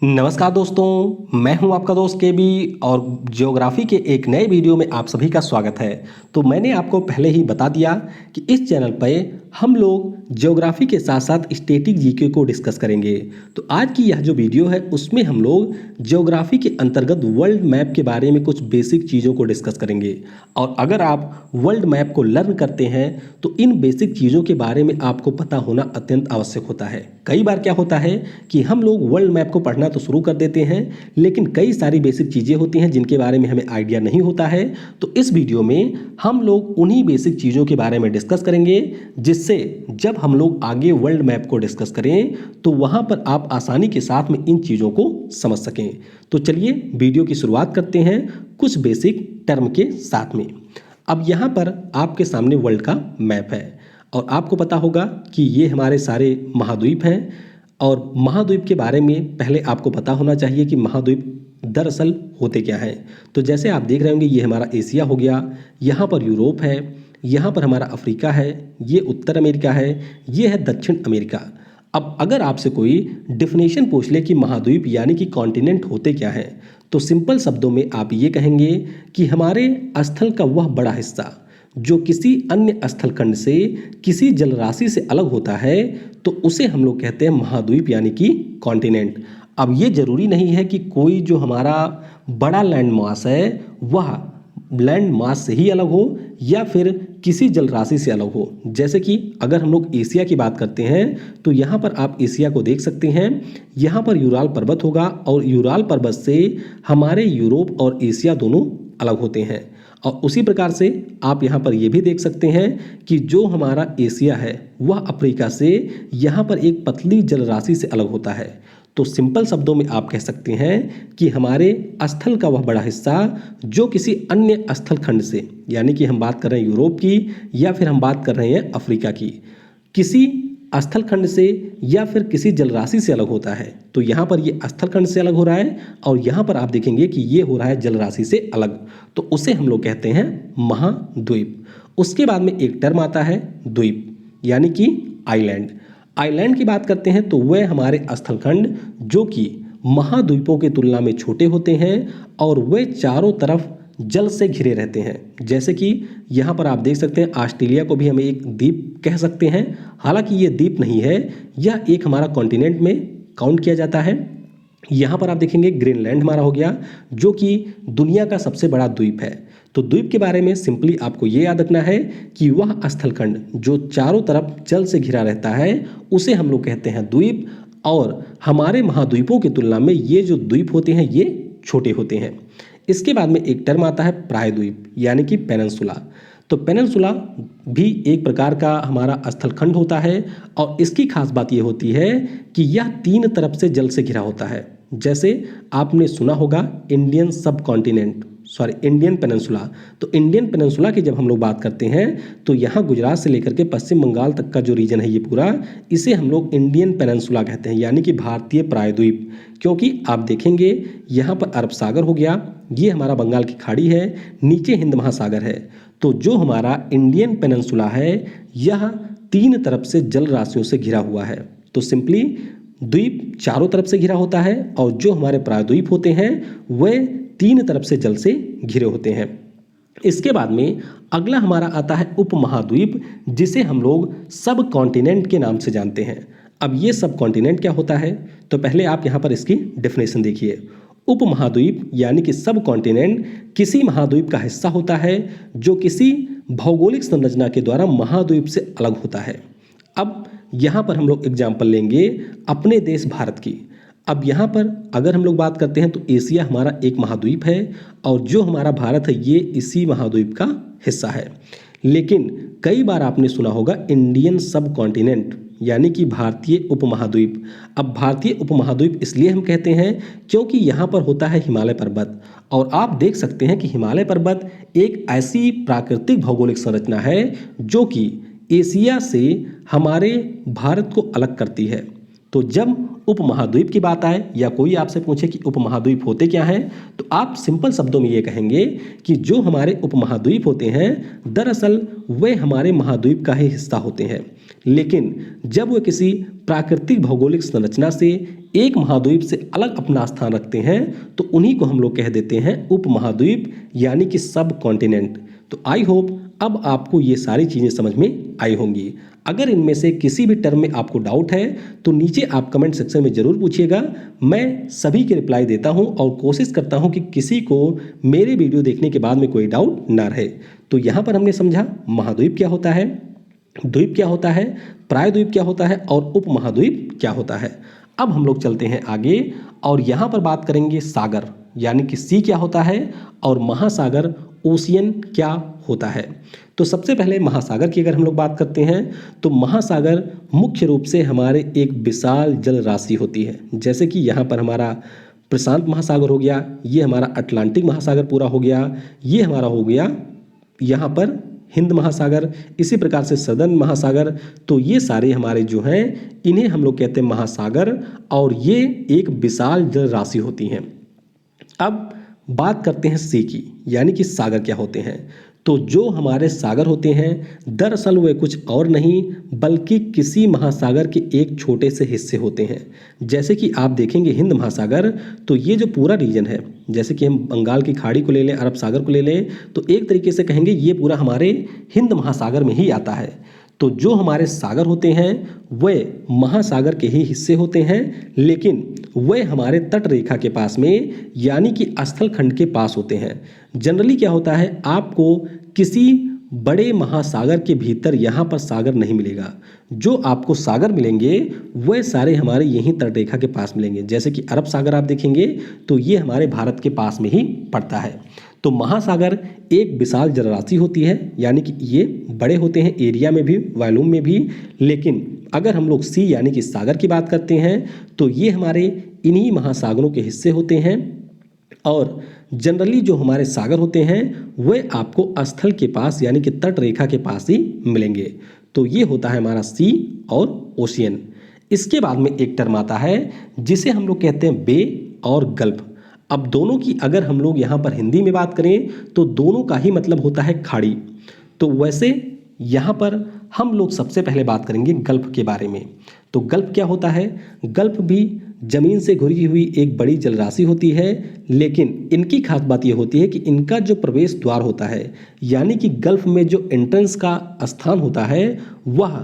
नमस्कार दोस्तों, मैं हूं आपका दोस्त केबी और ज्योग्राफी के एक नए वीडियो में आप सभी का स्वागत है। तो मैंने आपको पहले ही बता दिया कि इस चैनल पे हम लोग ज्योग्राफी के साथ साथ स्टैटिक जीके को डिस्कस करेंगे। तो आज की यह जो वीडियो है उसमें हम लोग ज्योग्राफी के अंतर्गत वर्ल्ड मैप के बारे में कुछ बेसिक चीज़ों को डिस्कस करेंगे। और अगर आप वर्ल्ड मैप को लर्न करते हैं तो इन बेसिक चीज़ों के बारे में आपको पता होना अत्यंत आवश्यक होता है। कई बार क्या होता है कि हम लोग वर्ल्ड मैप को पढ़ना तो शुरू कर देते हैं, लेकिन कई सारी बेसिक चीज़ें होती हैं जिनके बारे में हमें आइडिया नहीं होता है। तो इस वीडियो में हम लोग उन्हीं बेसिक चीज़ों के बारे में डिस्कस करेंगे, जिससे जब हम लोग आगे वर्ल्ड मैप को डिस्कस करें तो वहाँ पर आप आसानी के साथ में इन चीज़ों को समझ सकें। तो चलिए वीडियो की शुरुआत करते हैं कुछ बेसिक टर्म के साथ में। अब यहाँ पर आपके सामने वर्ल्ड का मैप है और आपको पता होगा कि ये हमारे सारे महाद्वीप हैं। और महाद्वीप के बारे में पहले आपको पता होना चाहिए कि महाद्वीप दरअसल होते क्या हैं। तो जैसे आप देख रहे होंगे, ये हमारा एशिया हो गया, यहाँ पर यूरोप है, यहाँ पर हमारा अफ्रीका है, ये उत्तर अमेरिका है, ये है दक्षिण अमेरिका। अब अगर आपसे कोई डिफिनेशन पूछ ले कि महाद्वीप यानी कि कॉन्टिनेंट होते क्या हैं, तो सिंपल शब्दों में आप ये कहेंगे कि हमारे स्थल का वह बड़ा हिस्सा जो किसी अन्य स्थलखंड से किसी जलराशि से अलग होता है, तो उसे हम लोग कहते हैं महाद्वीप यानी कि कॉन्टिनेंट। अब ये जरूरी नहीं है कि कोई जो हमारा बड़ा लैंड मास है वह लैंड मास से ही अलग हो या फिर किसी जलराशि से अलग हो। जैसे कि अगर हम लोग एशिया की बात करते हैं तो यहाँ पर आप एशिया को देख सकते हैं। यहाँ पर यूराल पर्वत होगा और यूराल पर्वत से हमारे यूरोप और एशिया दोनों अलग होते हैं। और उसी प्रकार से आप यहाँ पर ये भी देख सकते हैं कि जो हमारा एशिया है वह अफ्रीका से यहाँ पर एक पतली जलराशि से अलग होता है। तो सिंपल शब्दों में आप कह सकते हैं कि हमारे स्थल का वह बड़ा हिस्सा जो किसी अन्य स्थल खंड से, यानी कि हम बात कर रहे हैं यूरोप की या फिर हम बात कर रहे हैं अफ्रीका की, किसी स्थल खंड से या फिर किसी जलराशि से अलग होता है। तो यहाँ पर ये स्थल खंड से अलग हो रहा है और यहाँ पर आप देखेंगे कि ये हो रहा है जलराशि से अलग, तो उसे हम लोग कहते हैं महाद्वीप। उसके बाद में एक टर्म आता है द्वीप, यानी कि आइलैंड। आइलैंड की बात करते हैं तो वह हमारे स्थलखंड जो कि महाद्वीपों की तुलना में छोटे होते हैं और वे चारों तरफ जल से घिरे रहते हैं। जैसे कि यहाँ पर आप देख सकते हैं, ऑस्ट्रेलिया को भी हम एक द्वीप कह सकते हैं। हालांकि ये द्वीप नहीं है, यह एक हमारा कॉन्टिनेंट में काउंट किया जाता है। यहाँ पर आप देखेंगे ग्रीनलैंड हमारा हो गया, जो कि दुनिया का सबसे बड़ा द्वीप है। तो द्वीप के बारे में सिंपली आपको ये याद रखना है कि वह स्थलखंड जो चारों तरफ जल से घिरा रहता है उसे हम लोग कहते हैं द्वीप। और हमारे महाद्वीपों की तुलना में ये जो द्वीप होते हैं ये छोटे होते हैं। इसके बाद में एक टर्म आता है प्रायद्वीप, यानी कि पेनिनसुला। तो पेनिनसुला भी एक प्रकार का हमारा स्थलखंड होता है और इसकी खास बात ये होती है कि यह तीन तरफ से जल से घिरा होता है। जैसे आपने सुना होगा इंडियन सब कॉन्टिनेंट, सॉरी इंडियन पेनिनसुला। तो इंडियन पेनिनसुला की जब हम लोग बात करते हैं तो यहाँ गुजरात से लेकर के पश्चिम बंगाल तक का जो रीजन है ये पूरा, इसे हम लोग इंडियन पेनिनसुला कहते हैं, यानी कि भारतीय प्रायद्वीप। क्योंकि आप देखेंगे यहाँ पर अरब सागर हो गया, ये हमारा बंगाल की खाड़ी है, नीचे हिंद महासागर है। तो जो हमारा इंडियन पेनिनसुला है यह तीन तरफ से जल राशियों से घिरा हुआ है। तो सिंपली द्वीप चारों तरफ से घिरा होता है और जो हमारे प्रायद्वीप होते हैं वह तीन तरफ से जल से घिरे होते हैं। इसके बाद में अगला हमारा आता है उपमहाद्वीप, जिसे हम लोग सब कॉन्टिनेंट के नाम से जानते हैं। अब ये सब कॉन्टिनेंट क्या होता है, तो पहले आप यहाँ पर इसकी डेफिनेशन देखिए। उपमहाद्वीप यानी कि सब कॉन्टिनेंट किसी महाद्वीप का हिस्सा होता है जो किसी भौगोलिक संरचना के द्वारा महाद्वीप से अलग होता है। अब यहाँ पर हम लोग एग्जाम्पल लेंगे अपने देश भारत की। अब यहाँ पर अगर हम लोग बात करते हैं तो एशिया हमारा एक महाद्वीप है और जो हमारा भारत है ये इसी महाद्वीप का हिस्सा है। लेकिन कई बार आपने सुना होगा इंडियन सब कॉन्टिनेंट, यानी कि भारतीय उपमहाद्वीप। अब भारतीय उपमहाद्वीप इसलिए हम कहते हैं क्योंकि यहाँ पर होता है हिमालय पर्वत। और आप देख सकते हैं कि हिमालय पर्वत एक ऐसी प्राकृतिक भौगोलिक संरचना है जो कि एशिया से हमारे भारत को अलग करती है। तो जब उपमहाद्वीप की बात आए या कोई आपसे पूछे कि उपमहाद्वीप होते क्या हैं, तो आप सिंपल शब्दों में ये कहेंगे कि जो हमारे उपमहाद्वीप होते हैं दरअसल वे हमारे महाद्वीप का ही हिस्सा होते हैं, लेकिन जब वे किसी प्राकृतिक भौगोलिक संरचना से एक महाद्वीप से अलग अपना स्थान रखते हैं तो उन्हीं को हम लोग कह देते हैं उपमहाद्वीप यानी कि सब कॉन्टिनेंट। तो आई होप अब आपको ये सारी चीज़ें समझ में आई होंगी। अगर इनमें से किसी भी टर्म में आपको डाउट है तो नीचे आप कमेंट सेक्शन में ज़रूर पूछिएगा, मैं सभी के रिप्लाई देता हूं और कोशिश करता हूं कि किसी को मेरे वीडियो देखने के बाद में कोई डाउट ना रहे। तो यहाँ पर हमने समझा महाद्वीप क्या होता है, द्वीप क्या होता है, प्रायद्वीप क्या होता है और उपमहाद्वीप क्या होता है। अब हम लोग चलते हैं आगे और यहाँ पर बात करेंगे सागर यानी कि सी क्या होता है और महासागर ओशियन क्या होता है। तो सबसे पहले महासागर की अगर हम लोग बात करते हैं तो महासागर मुख्य रूप से हमारे एक विशाल जल राशि होती है। जैसे कि यहाँ पर हमारा प्रशांत महासागर हो गया, ये हमारा अटलांटिक महासागर पूरा हो गया, ये हमारा हो गया यहाँ पर हिंद महासागर, इसी प्रकार से सदर्न महासागर। तो ये सारे हमारे जो हैं इन्हें हम लोग कहते हैं महासागर और ये एक विशाल जल राशि होती हैं। अब बात करते हैं सी की यानी कि सागर क्या होते हैं। तो जो हमारे सागर होते हैं दरअसल वे कुछ और नहीं बल्कि किसी महासागर के एक छोटे से हिस्से होते हैं। जैसे कि आप देखेंगे हिंद महासागर, तो ये जो पूरा रीजन है, जैसे कि हम बंगाल की खाड़ी को ले लें, अरब सागर को ले लें, तो एक तरीके से कहेंगे ये पूरा हमारे हिंद महासागर में ही आता है। तो जो हमारे सागर होते हैं वे महासागर के ही हिस्से होते हैं, लेकिन वे हमारे तट रेखा के पास में यानी कि स्थल खंड के पास होते हैं। जनरली क्या होता है, आपको किसी बड़े महासागर के भीतर यहाँ पर सागर नहीं मिलेगा। जो आपको सागर मिलेंगे वह सारे हमारे यहीं तट रेखा के पास मिलेंगे। जैसे कि अरब सागर आप देखेंगे तो ये हमारे भारत के पास में ही पड़ता है। तो महासागर एक विशाल जलराशि होती है यानी कि ये बड़े होते हैं एरिया में भी, वॉल्यूम में भी, लेकिन अगर हम लोग सी यानी कि सागर की बात करते हैं तो ये हमारे इन्हीं महासागरों के हिस्से होते हैं। और जनरली जो हमारे सागर होते हैं वे आपको स्थल के पास यानी कि तट रेखा के पास ही मिलेंगे। तो ये होता है हमारा सी और ओशियन। इसके बाद में एक टर्म आता है जिसे हम लोग कहते हैं बे और गल्फ। अब दोनों की अगर हम लोग यहाँ पर हिंदी में बात करें तो दोनों का ही मतलब होता है खाड़ी। तो वैसे यहाँ पर हम लोग सबसे पहले बात करेंगे गल्फ के बारे में। तो गल्फ क्या होता है, गल्फ भी जमीन से घिरी हुई एक बड़ी जलराशि होती है, लेकिन इनकी खास बात यह होती है कि इनका जो प्रवेश द्वार होता है यानी कि गल्फ में जो एंट्रेंस का स्थान होता है वह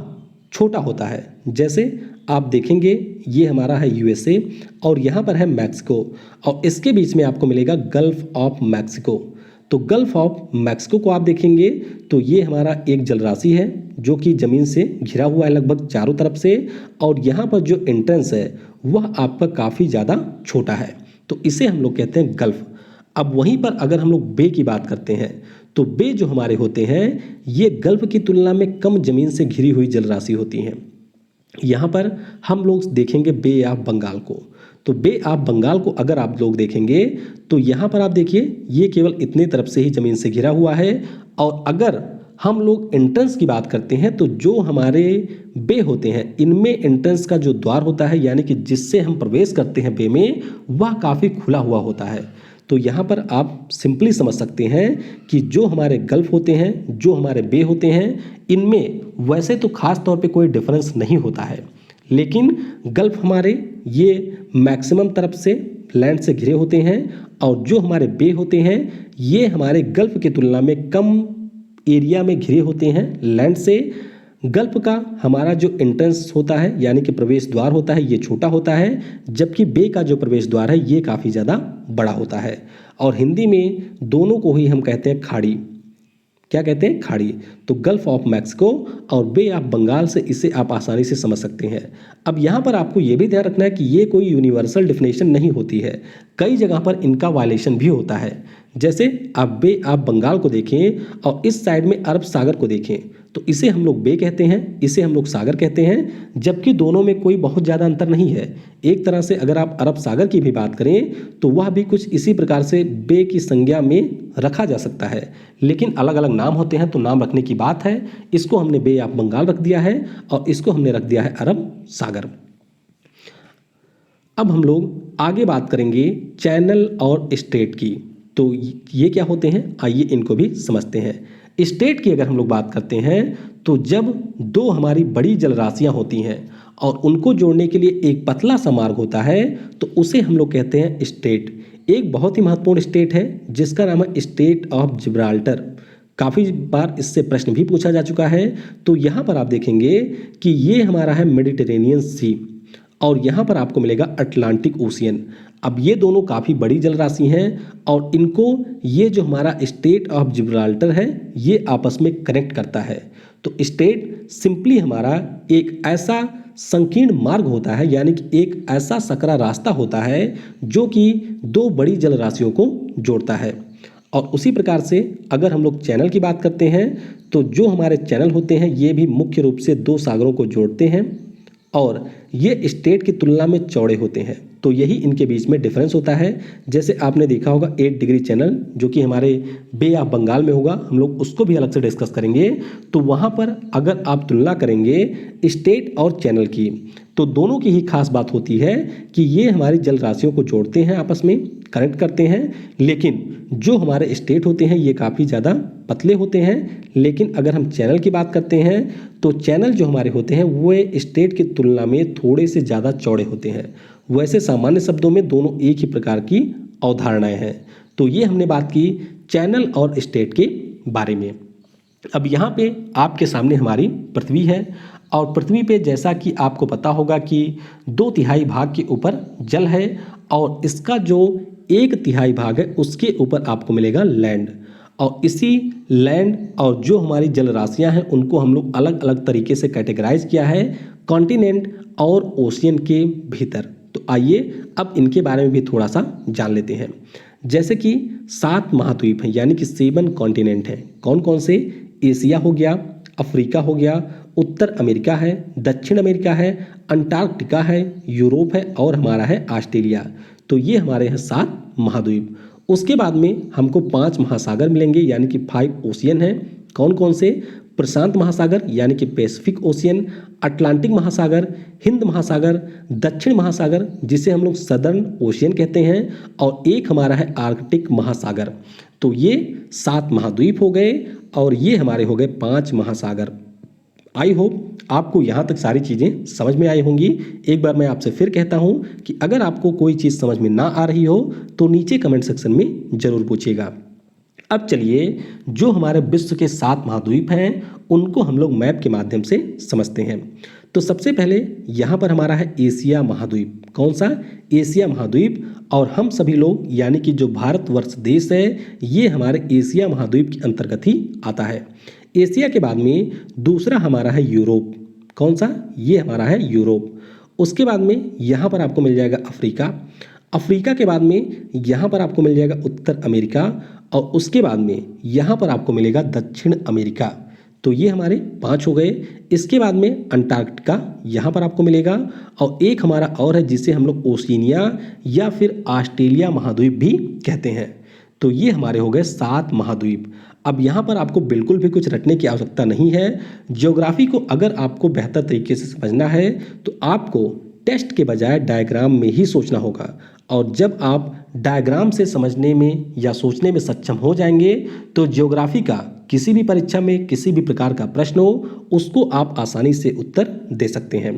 छोटा होता है। जैसे आप देखेंगे ये हमारा है यूएसए और यहाँ पर है मैक्सिको और इसके बीच में आपको मिलेगा गल्फ ऑफ मैक्सिको। तो गल्फ ऑफ मैक्सिको को आप देखेंगे तो ये हमारा एक जलराशि है जो कि ज़मीन से घिरा हुआ है लगभग चारों तरफ से, और यहाँ पर जो एंट्रेंस है वह आपका काफ़ी ज़्यादा छोटा है, तो इसे हम लोग कहते हैं गल्फ। अब वहीं पर अगर हम लोग बे की बात करते हैं तो बे जो हमारे होते हैं ये गल्फ की तुलना में कम ज़मीन से घिरी हुई जलराशि होती हैं। यहाँ पर हम लोग देखेंगे बे ऑफ बंगाल को। तो बे ऑफ बंगाल को अगर आप लोग देखेंगे तो यहाँ पर आप देखिए ये केवल इतने तरफ से ही ज़मीन से घिरा हुआ है। और अगर हम लोग एंट्रेंस की बात करते हैं तो जो हमारे बे होते हैं इनमें एंट्रेंस का जो द्वार होता है यानी कि जिससे हम प्रवेश करते हैं बे में वह काफ़ी खुला हुआ होता है। तो यहाँ पर आप सिंपली समझ सकते हैं कि जो हमारे गल्फ होते हैं, जो हमारे बे होते हैं, इनमें वैसे तो खास तौर पे कोई डिफरेंस नहीं होता है, लेकिन गल्फ हमारे ये मैक्सिमम तरफ से लैंड से घिरे होते हैं और जो हमारे बे होते हैं ये हमारे गल्फ की तुलना में कम एरिया में घिरे होते हैं लैंड से। गल्फ का हमारा जो एंट्रेंस होता है यानी कि प्रवेश द्वार होता है ये छोटा होता है, जबकि बे का जो प्रवेश द्वार है ये काफ़ी ज़्यादा बड़ा होता है। और हिंदी में दोनों को ही हम कहते हैं खाड़ी। क्या कहते हैं? खाड़ी। तो गल्फ ऑफ मैक्सिको और बे ऑफ बंगाल से इसे आप आसानी से समझ सकते हैं। अब यहाँ पर आपको ये भी ध्यान रखना है कि ये कोई यूनिवर्सल डेफिनेशन नहीं होती है, कई जगह पर इनका वायलेशन भी होता है। जैसे आप बे ऑफ बंगाल को देखें और इस साइड में अरब सागर को देखें तो इसे हम लोग बे कहते हैं, इसे हम लोग सागर कहते हैं, जबकि दोनों में कोई बहुत ज़्यादा अंतर नहीं है। एक तरह से अगर आप अरब सागर की भी बात करें तो वह भी कुछ इसी प्रकार से बे की संज्ञा में रखा जा सकता है, लेकिन अलग अलग नाम होते हैं तो नाम रखने की बात है। इसको हमने बे ऑफ बंगाल रख दिया है और इसको हमने रख दिया है अरब सागर। अब हम लोग आगे बात करेंगे चैनल और स्टेट की। तो ये क्या होते हैं, आइए इनको भी समझते हैं। स्टेट की अगर हम लोग बात करते हैं तो जब दो हमारी बड़ी जलराशियां होती हैं और उनको जोड़ने के लिए एक पतला सा मार्ग होता है तो उसे हम लोग कहते हैं स्टेट। एक बहुत ही महत्वपूर्ण स्टेट है जिसका नाम है स्टेट ऑफ जिब्राल्टर। काफ़ी बार इससे प्रश्न भी पूछा जा चुका है। तो यहाँ पर आप देखेंगे कि ये हमारा है मेडिटेरेनियन सी और यहाँ पर आपको मिलेगा अटलांटिक ओशियन। अब ये दोनों काफ़ी बड़ी जलराशि हैं और इनको ये जो हमारा स्टेट ऑफ जिब्राल्टर है ये आपस में कनेक्ट करता है। तो स्टेट सिंपली हमारा एक ऐसा संकीर्ण मार्ग होता है, यानी कि एक ऐसा सकरा रास्ता होता है जो कि दो बड़ी जलराशियों को जोड़ता है। और उसी प्रकार से अगर हम लोग चैनल की बात करते हैं तो जो हमारे चैनल होते हैं ये भी मुख्य रूप से दो सागरों को जोड़ते हैं और ये स्टेट की तुलना में चौड़े होते हैं। तो यही इनके बीच में डिफरेंस होता है। जैसे आपने देखा होगा 8 डिग्री चैनल जो कि हमारे बे ऑफ बंगाल में होगा, हम लोग उसको भी अलग से डिस्कस करेंगे। तो वहाँ पर अगर आप तुलना करेंगे स्टेट और चैनल की तो दोनों की ही खास बात होती है कि ये हमारी जल राशियों को जोड़ते हैं, आपस में कनेक्ट करते हैं। लेकिन जो हमारे स्टेट होते हैं ये काफ़ी ज़्यादा पतले होते हैं। लेकिन अगर हम चैनल की बात करते हैं तो चैनल जो हमारे होते हैं वो स्टेट की तुलना में थोड़े से ज़्यादा चौड़े होते हैं। वैसे सामान्य शब्दों में दोनों एक ही प्रकार की अवधारणाएं हैं। तो ये हमने बात की चैनल और स्टेट के बारे में। अब यहाँ पे आपके सामने हमारी पृथ्वी है और पृथ्वी पे जैसा कि आपको पता होगा कि 2/3 भाग के ऊपर जल है और इसका जो 1/3 भाग है उसके ऊपर आपको मिलेगा लैंड। और इसी लैंड और जो हमारी जल राशियाँ हैं उनको हम लोग अलग अलग तरीके से कैटेगराइज किया है कॉन्टिनेंट और ओशियन के भीतर। तो आइए अब इनके बारे में भी थोड़ा सा जान लेते हैं। जैसे कि 7 महाद्वीप हैं, यानी कि 7 कॉन्टिनेंट हैं। कौन कौन से? एशिया हो गया, अफ्रीका हो गया, उत्तर अमेरिका है, दक्षिण अमेरिका है, अंटार्कटिका है, यूरोप है और हमारा है ऑस्ट्रेलिया। तो ये हमारे हैं 7 महाद्वीप। उसके बाद में हमको 5 महासागर मिलेंगे, यानी कि 5 ओशियन हैं। कौन कौन से? प्रशांत महासागर यानी कि पैसिफिक ओशियन, अटलांटिक महासागर, हिंद महासागर, दक्षिण महासागर जिसे हम लोग सदर्न ओशियन कहते हैं, और एक हमारा है आर्कटिक महासागर। तो ये 7 महाद्वीप हो गए और ये हमारे हो गए 5 महासागर। आई होप आपको यहाँ तक सारी चीज़ें समझ में आई होंगी। एक बार मैं आपसे फिर कहता हूँ कि अगर आपको कोई चीज़ समझ में ना आ रही हो तो नीचे कमेंट सेक्शन में ज़रूर पूछिएगा। अब चलिए जो हमारे विश्व के 7 महाद्वीप हैं उनको हम लोग मैप के माध्यम से समझते हैं। तो सबसे पहले यहाँ पर हमारा है एशिया महाद्वीप। कौन सा? एशिया महाद्वीप। और हम सभी लोग यानी कि जो भारतवर्ष देश है ये हमारे एशिया महाद्वीप के अंतर्गत ही आता है। एशिया के बाद में दूसरा हमारा है यूरोप। कौन सा? ये हमारा है यूरोप। उसके बाद में यहाँ पर आपको मिल जाएगा अफ्रीका। अफ्रीका के बाद में यहाँ पर आपको मिल जाएगा उत्तर अमेरिका और उसके बाद में यहाँ पर आपको मिलेगा दक्षिण अमेरिका। तो ये हमारे 5 हो गए। इसके बाद में अंटार्कटिका यहाँ पर आपको मिलेगा और एक हमारा और है जिसे हम लोग ओशिनिया या फिर ऑस्ट्रेलिया महाद्वीप भी कहते हैं। तो ये हमारे हो गए 7 महाद्वीप। अब यहाँ पर आपको बिल्कुल भी कुछ रटने की आवश्यकता नहीं है। ज्योग्राफी को अगर आपको बेहतर तरीके से समझना है तो आपको टेस्ट के बजाय डायग्राम में ही सोचना होगा। और जब आप डायग्राम से समझने में या सोचने में सक्षम हो जाएंगे तो ज्योग्राफी का किसी भी परीक्षा में किसी भी प्रकार का प्रश्न हो उसको आप आसानी से उत्तर दे सकते हैं।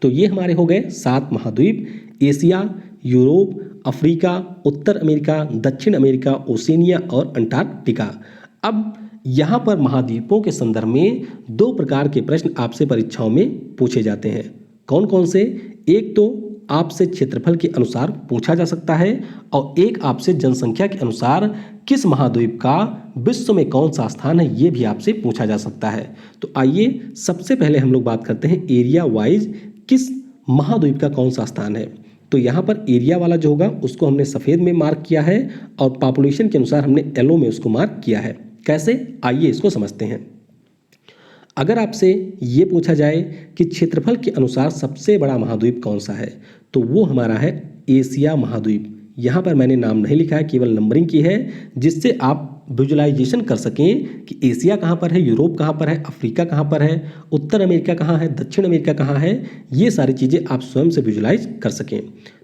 तो ये हमारे हो गए 7 महाद्वीप: एशिया, यूरोप, अफ्रीका, उत्तर अमेरिका, दक्षिण अमेरिका, ओशिनिया और अंटार्कटिका। अब यहाँ पर महाद्वीपों के संदर्भ में 2 प्रकार के प्रश्न आपसे परीक्षाओं में पूछे जाते हैं। कौन कौन से? एक तो आपसे क्षेत्रफल के अनुसार पूछा जा सकता है और एक आपसे जनसंख्या के अनुसार किस महाद्वीप का विश्व में कौन सा स्थान है ये भी आपसे पूछा जा सकता है। तो आइए सबसे पहले हम लोग बात करते हैं एरिया वाइज किस महाद्वीप का कौन सा स्थान है। तो यहाँ पर एरिया वाला जो होगा उसको हमने सफ़ेद में मार्क किया है और पॉपुलेशन के अनुसार हमने येलो में उसको मार्क किया है। कैसे? आइए इसको समझते हैं। अगर आपसे ये पूछा जाए कि क्षेत्रफल के अनुसार सबसे बड़ा महाद्वीप कौन सा है तो वो हमारा है एशिया महाद्वीप। यहाँ पर मैंने नाम नहीं लिखा है, केवल नंबरिंग की है जिससे आप विजुलाइजेशन कर सकें कि एशिया कहाँ पर है, यूरोप कहाँ पर है, अफ्रीका कहाँ पर है, उत्तर अमेरिका कहाँ है, दक्षिण अमेरिका कहाँ है, ये सारी चीज़ें आप स्वयं से विजुलाइज कर सकें।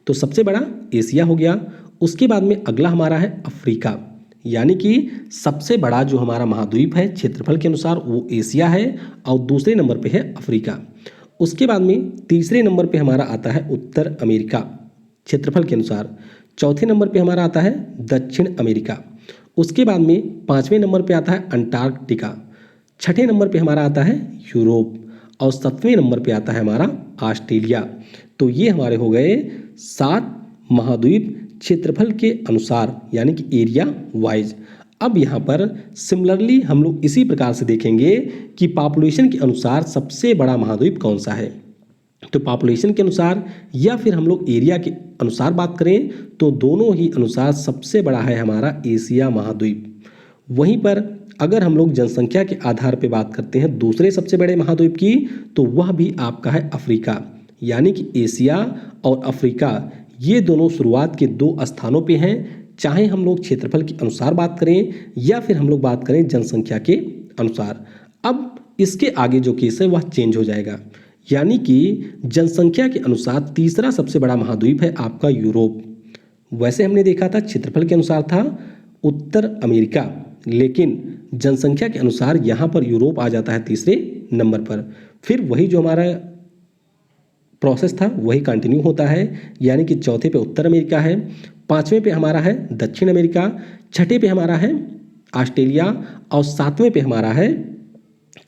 तो सबसे बड़ा एशिया हो गया। उसके बाद में अगला हमारा है अफ्रीका, यानी कि सबसे बड़ा जो हमारा महाद्वीप है क्षेत्रफल के अनुसार वो एशिया है और दूसरे नंबर पे है अफ्रीका। उसके बाद में तीसरे नंबर पे हमारा आता है उत्तर अमेरिका क्षेत्रफल के अनुसार। चौथे नंबर पे हमारा आता है दक्षिण अमेरिका। उसके बाद में पाँचवें नंबर पे आता है अंटार्कटिका। छठे नंबर पे हमारा आता है यूरोप और सातवें नंबर पे आता है हमारा ऑस्ट्रेलिया। तो ये हमारे हो गए 7 महाद्वीप क्षेत्रफल के अनुसार, यानी कि एरिया वाइज। अब यहाँ पर सिमिलरली हम लोग इसी प्रकार से देखेंगे कि पॉपुलेशन के अनुसार सबसे बड़ा महाद्वीप कौन सा है। तो पॉपुलेशन के अनुसार या फिर हम लोग एरिया के अनुसार बात करें तो दोनों ही अनुसार सबसे बड़ा है हमारा एशिया महाद्वीप। वहीं पर अगर हम लोग जनसंख्या के आधार पर बात करते हैं दूसरे सबसे बड़े महाद्वीप की, तो वह भी आपका है अफ्रीका, यानी कि एशिया और अफ्रीका ये दोनों शुरुआत के 2 स्थानों पे हैं, चाहे हम लोग क्षेत्रफल के अनुसार बात करें या फिर हम लोग बात करें जनसंख्या के अनुसार। अब इसके आगे जो केस है वह चेंज हो जाएगा, यानी कि जनसंख्या के अनुसार तीसरा सबसे बड़ा महाद्वीप है आपका यूरोप। वैसे हमने देखा था क्षेत्रफल के अनुसार था उत्तर अमेरिका, लेकिन जनसंख्या के अनुसार यहाँ पर यूरोप आ जाता है तीसरे नंबर पर। फिर वही जो हमारा प्रोसेस था वही कंटिन्यू होता है, यानी कि चौथे पे उत्तर अमेरिका है, पाँचवें पे हमारा है दक्षिण अमेरिका, छठे पे हमारा है ऑस्ट्रेलिया और सातवें पे हमारा है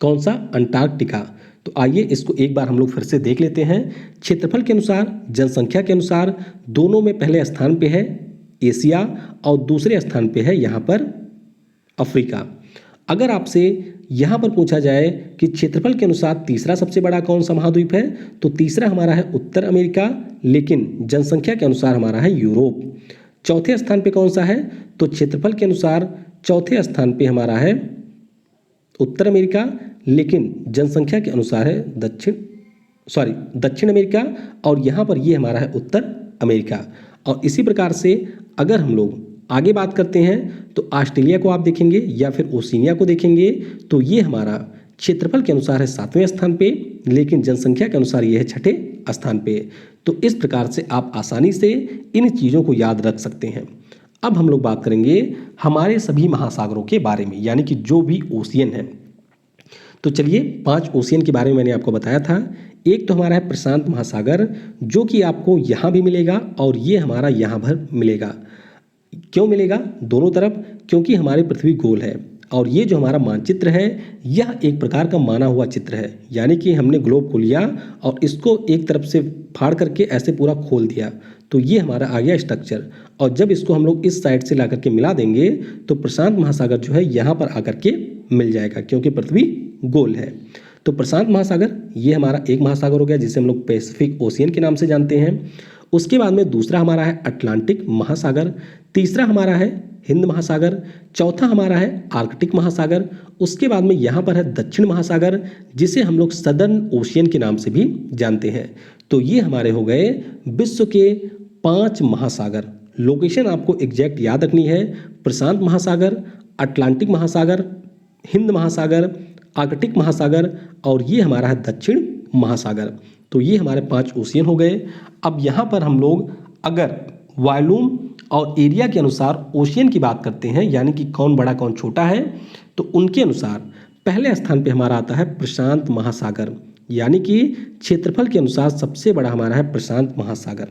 कौन सा, अंटार्कटिका। तो आइए इसको एक बार हम लोग फिर से देख लेते हैं। क्षेत्रफल के अनुसार जनसंख्या के अनुसार दोनों में पहले स्थान पे है एशिया और दूसरे स्थान पे है यहाँ पर अफ्रीका। अगर आपसे यहाँ पर पूछा जाए कि क्षेत्रफल के अनुसार तीसरा सबसे बड़ा कौन सा महाद्वीप है, तो तीसरा हमारा है उत्तर अमेरिका, लेकिन जनसंख्या के अनुसार हमारा है यूरोप। चौथे स्थान पे कौन सा है, तो क्षेत्रफल के अनुसार चौथे स्थान पे हमारा है उत्तर अमेरिका, लेकिन जनसंख्या के अनुसार है दक्षिण अमेरिका और यहाँ पर ये हमारा है उत्तर अमेरिका। और इसी प्रकार से अगर हम लोग आगे बात करते हैं तो ऑस्ट्रेलिया को आप देखेंगे या फिर ओशिनिया को देखेंगे तो ये हमारा क्षेत्रफल के अनुसार है 7वें स्थान पे, लेकिन जनसंख्या के अनुसार ये है 6ठे स्थान पे। तो इस प्रकार से आप आसानी से इन चीज़ों को याद रख सकते हैं। अब हम लोग बात करेंगे हमारे सभी महासागरों के बारे में, यानी कि जो भी ओशियन है। तो चलिए 5 ओशियन के बारे में मैंने आपको बताया था। एक तो हमारा है प्रशांत महासागर, जो कि आपको यहाँ भी मिलेगा और ये हमारा यहाँ पर मिलेगा। क्यों मिलेगा दोनों तरफ, क्योंकि हमारी पृथ्वी गोल है और ये जो हमारा मानचित्र है यह एक प्रकार का माना हुआ चित्र है, यानी कि हमने ग्लोब को लिया और इसको एक तरफ से फाड़ करके ऐसे पूरा खोल दिया, तो ये हमारा आ गया स्ट्रक्चर। और जब इसको हम लोग इस साइड से ला करके मिला देंगे तो प्रशांत महासागर जो है यहाँ पर आकर के मिल जाएगा, क्योंकि पृथ्वी गोल है। तो प्रशांत महासागर ये हमारा एक महासागर हो गया जिसे हम लोग पैसिफिक ओशियन के नाम से जानते हैं। उसके बाद में दूसरा हमारा है अटलांटिक महासागर, तीसरा हमारा है हिंद महासागर, चौथा हमारा है आर्कटिक महासागर। उसके बाद में यहाँ पर है दक्षिण महासागर, जिसे हम लोग सदर्न ओशियन के नाम से भी जानते हैं। तो ये हमारे हो गए विश्व के 5 महासागर। लोकेशन आपको एग्जैक्ट याद रखनी है, प्रशांत महासागर, अटलांटिक महासागर, हिंद महासागर, आर्कटिक महासागर और ये हमारा है दक्षिण महासागर। तो ये हमारे 5 ओशियन हो गए। अब यहाँ पर हम लोग अगर वॉल्यूम और एरिया के अनुसार ओशियन की बात करते हैं, यानी कि कौन बड़ा कौन छोटा है, तो उनके अनुसार पहले स्थान पे हमारा आता है प्रशांत महासागर, यानी कि क्षेत्रफल के अनुसार सबसे बड़ा हमारा है प्रशांत महासागर।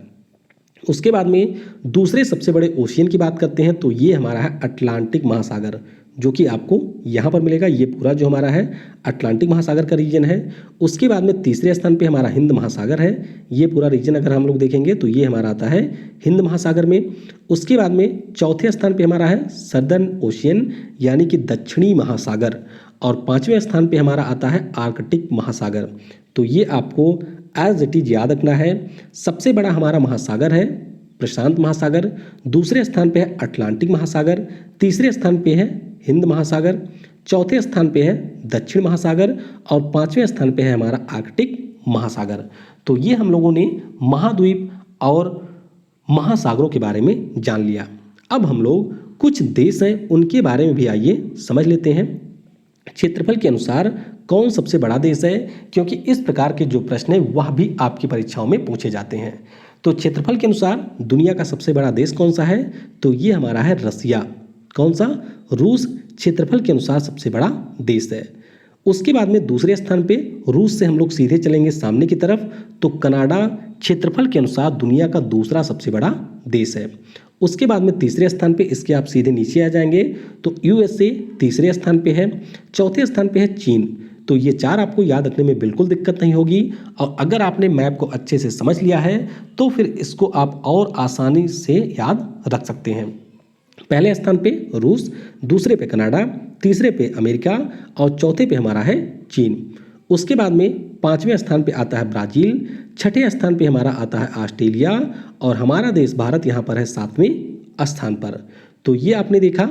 उसके बाद में दूसरे सबसे बड़े ओशियन की बात करते हैं तो ये हमारा है अटलांटिक महासागर, जो कि आपको यहाँ पर मिलेगा। ये पूरा जो हमारा है अटलांटिक महासागर का रीजन है। उसके बाद में तीसरे स्थान पे हमारा हिंद महासागर है। ये पूरा रीजन अगर हम लोग देखेंगे तो ये हमारा आता है हिंद महासागर में। उसके बाद में चौथे स्थान पे हमारा है सदर्न ओशियन, यानी कि दक्षिणी महासागर। और 5वें स्थान पे हमारा आता है आर्कटिक महासागर। तो ये आपको एज इट इज याद रखना है। सबसे बड़ा हमारा महासागर है प्रशांत महासागर, दूसरे स्थान पे है अटलांटिक महासागर, तीसरे स्थान पे है हिंद महासागर, चौथे स्थान पे है दक्षिण महासागर और 5वें स्थान पे है हमारा आर्कटिक महासागर। तो ये हम लोगों ने महाद्वीप और महासागरों के बारे में जान लिया। अब हम लोग कुछ देश हैं उनके बारे में भी आइए समझ लेते हैं। क्षेत्रफल के अनुसार कौन सबसे बड़ा देश है, क्योंकि इस प्रकार के जो प्रश्न है वह भी आपकी परीक्षाओं में पूछे जाते हैं। तो क्षेत्रफल के अनुसार दुनिया का सबसे बड़ा देश कौन सा है, तो ये हमारा है रसिया। कौन सा? रूस क्षेत्रफल के अनुसार सबसे बड़ा देश है। उसके बाद में दूसरे स्थान पे रूस से हम लोग सीधे चलेंगे सामने की तरफ, तो कनाडा क्षेत्रफल के अनुसार दुनिया का दूसरा सबसे बड़ा देश है। उसके बाद में तीसरे स्थान पे इसके आप सीधे नीचे आ जाएंगे तो यूएसए तीसरे स्थान पे है। चौथे स्थान पे है चीन। तो ये चार आपको याद रखने में बिल्कुल दिक्कत नहीं होगी, और अगर आपने मैप को अच्छे से समझ लिया है तो फिर इसको आप और आसानी से याद रख सकते हैं। पहले स्थान पे रूस, दूसरे पे कनाडा, तीसरे पे अमेरिका और चौथे पे हमारा है चीन। उसके बाद में पांचवें स्थान पे आता है ब्राज़ील, छठे स्थान पे हमारा आता है ऑस्ट्रेलिया और हमारा देश भारत यहाँ पर है सातवें स्थान पर। तो ये आपने देखा,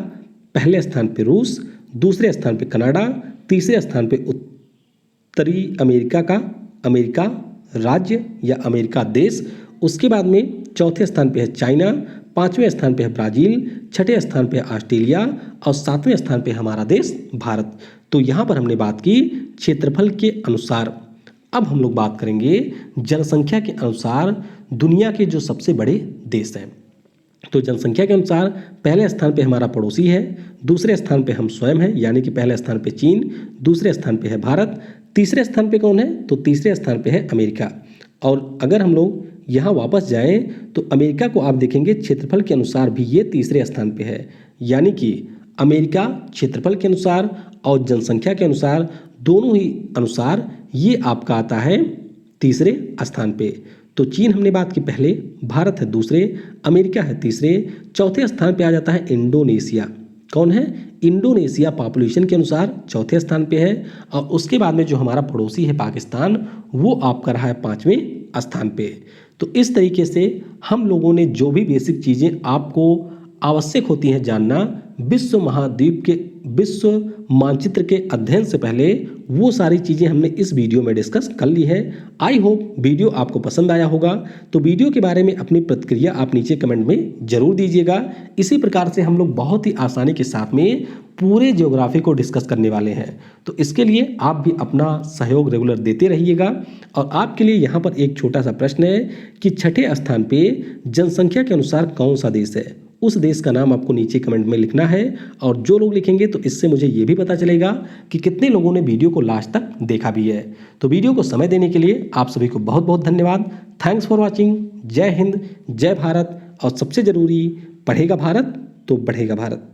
पहले स्थान पे रूस, दूसरे स्थान पे कनाडा, तीसरे स्थान पे उत्तरी अमेरिका का अमेरिका राज्य या अमेरिका देश। उसके बाद में चौथे स्थान पे है चाइना, पांचवें स्थान पे है ब्राज़ील, छठे स्थान पे है ऑस्ट्रेलिया और सातवें स्थान पे हमारा देश भारत। तो यहाँ पर हमने बात की क्षेत्रफल के अनुसार। अब हम लोग बात करेंगे जनसंख्या के अनुसार दुनिया के जो सबसे बड़े देश हैं। तो जनसंख्या के अनुसार पहले स्थान पे हमारा पड़ोसी है, दूसरे स्थान पे हम स्वयं हैं, यानी कि पहले स्थान पे चीन, दूसरे स्थान पे है भारत, तीसरे स्थान पे कौन है, तो तीसरे स्थान पे है अमेरिका। और अगर हम लोग यहाँ वापस जाएं तो अमेरिका को आप देखेंगे क्षेत्रफल के अनुसार भी ये तीसरे स्थान पे है, यानी कि अमेरिका क्षेत्रफल के अनुसार और जनसंख्या के अनुसार दोनों ही अनुसार ये आपका आता है तीसरे स्थान पे। तो चीन हमने बात की पहले, भारत है दूसरे, अमेरिका है तीसरे, चौथे स्थान पे आ जाता है इंडोनेशिया। कौन है? इंडोनेशिया पॉपुलेशन के अनुसार चौथे स्थान पे है। और उसके बाद में जो हमारा पड़ोसी है पाकिस्तान, वो आपका रहा है पांचवें स्थान पे। तो इस तरीके से हम लोगों ने जो भी बेसिक चीज़ें आपको आवश्यक होती हैं जानना विश्व महाद्वीप के विश्व मानचित्र के अध्ययन से पहले, वो सारी चीज़ें हमने इस वीडियो में डिस्कस कर ली है। आई होप वीडियो आपको पसंद आया होगा। तो वीडियो के बारे में अपनी प्रतिक्रिया आप नीचे कमेंट में ज़रूर दीजिएगा। इसी प्रकार से हम लोग बहुत ही आसानी के साथ में पूरे ज्योग्राफी को डिस्कस करने वाले हैं। तो इसके लिए आप भी अपना सहयोग रेगुलर देते रहिएगा। और आपके लिए यहाँ पर एक छोटा सा प्रश्न है कि छठे स्थान पे जनसंख्या के अनुसार कौन सा देश है, उस देश का नाम आपको नीचे कमेंट में लिखना है। और जो लोग लिखेंगे तो इससे मुझे ये भी पता चलेगा कि कितने लोगों ने वीडियो को लास्ट तक देखा भी है। तो वीडियो को समय देने के लिए आप सभी को बहुत बहुत धन्यवाद। Thanks for watching. जय हिंद, जय भारत। और सबसे ज़रूरी, पढ़ेगा भारत तो बढ़ेगा भारत।